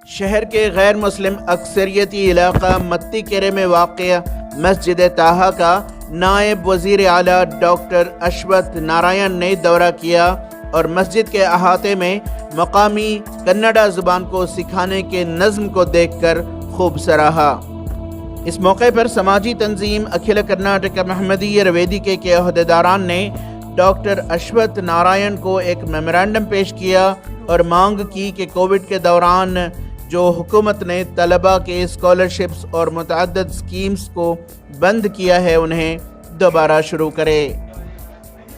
शहर के गैर मुस्लिम अक्सरियती इलाका मत्ती केरे में वाक़या मस्जिद ताहा का नायब वज़ीर आला डॉक्टर अश्वथ नारायण ने दौरा किया और मस्जिद के अहाते में मकामी कन्नड़ा ज़ुबान को सिखाने के नज़्म को देखकर खूब सराहा। इस मौके पर समाजी तंजीम अखिल कर्नाटक महमदीय वेदिके के अहदेदारान ने डॉक्टर अश्वथ नारायण को एक मेमोरेंडम पेश किया और मांग की कि कोविड के दौरान जो हुकूमत ने तलबा के स्कॉलरशिप्स और मुतअद्दिद स्कीम्स को बंद किया है उन्हें दोबारा शुरू करे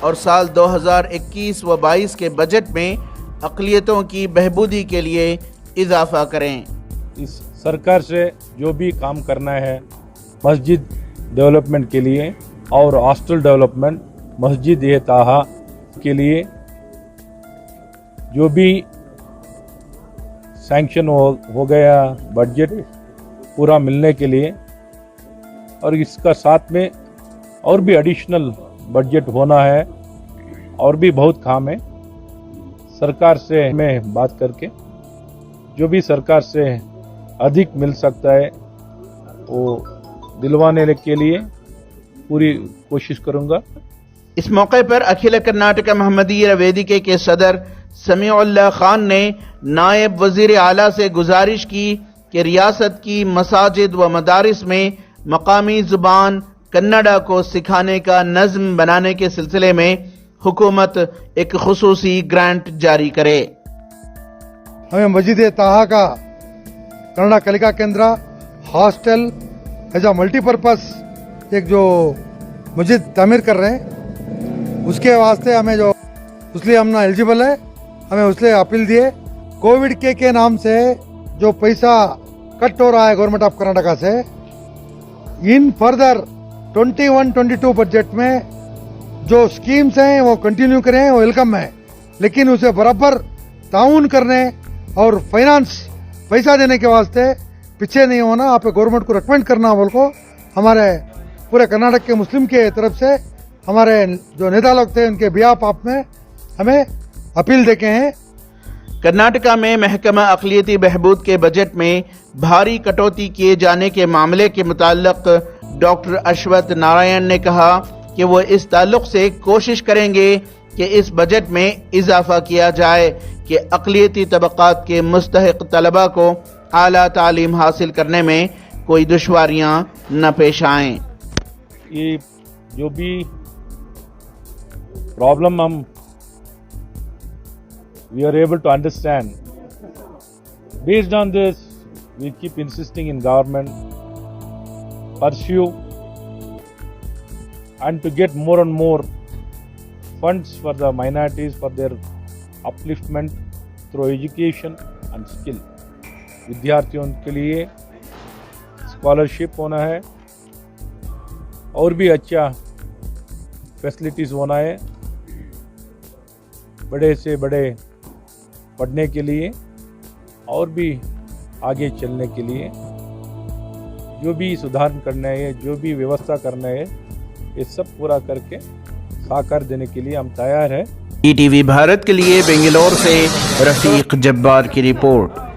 और साल 2021 व 22 के बजट में अक़लियतों की बहबूदी के लिए इजाफा करें। इस सरकार से जो भी काम करना है मस्जिद डेवलपमेंट के लिए और हॉस्टल डेवलपमेंट मस्जिद ताहा के लिए जो भी सैंक्शन हो गया बजट पूरा मिलने के लिए और इसका साथ में और भी एडिशनल बजट होना है और भी बहुत काम है। सरकार से मैं बात करके जो भी सरकार से अधिक मिल सकता है वो दिलवाने के लिए पूरी कोशिश करूंगा। इस मौके पर अखिल कर्नाटक महमदीय वेदिके के सदर समीउल्लाह खान ने नायब वजीर आला से गुजारिश की कि रियासत की मसाजिद व मदारिस में मकामी जुबान कन्नड़ा को सिखाने का नज़्म बनाने के सिलसिले में हुकूमत एक खुसूसी ग्रांट जारी करे। हमें मस्जिद ताहा का कन्नड़ा कलिका केंद्र हॉस्टल एज अ मल्टीपर्पज एक जो मस्जिद तामीर कर रहे हैं उसके वास्ते हमें जो उसलिए हम ना एलिजिबल है, हमें उसलिए अपील दिए। कोविड के नाम से जो पैसा कट हो रहा है गवर्नमेंट ऑफ कर्नाटका से इन फर्दर 21-22 बजट में जो स्कीम्स हैं वो कंटिन्यू करें, वो वेलकम है, लेकिन उसे बराबर ताउन करने और फाइनेंस पैसा देने के वास्ते पीछे नहीं होना। आप गवर्नमेंट को रिकमेंड करना बोल को हमारे पूरे कर्नाटक के मुस्लिम के तरफ से हमारे जो नेता लोग थे उनके बिहाफ आप में हमें अपील देके हैं। कर्नाटका में महकमा अक़लियती बहबूद के बजट में भारी कटौती किए जाने के मामले के मुताल्लिक़ डॉक्टर अश्वथ नारायण ने कहा कि वो इस ताल्लुक़ से कोशिश करेंगे कि इस बजट में इजाफा किया जाए कि अक़लियती तबक़ात के मुस्तहिक़ तलबा को आला तालीम हासिल करने में कोई दुश्वारियाँ न पेश आएँ। ये जो भी प्रॉब्लम हम we are able to understand. Based on this, we keep insisting in government pursue and to get more and more funds for the minorities for their upliftment through education and skill. विद्यार्थियों के लिए scholarship होना है और भी अच्छा facilities होना है बड़े से बड़े पढ़ने के लिए और भी आगे चलने के लिए जो भी सुधार करना है, जो भी व्यवस्था करना है, ये सब पूरा करके साकार देने के लिए हम तैयार हैं। ETV भारत के लिए बेंगलोर से रफीक जब्बार की रिपोर्ट।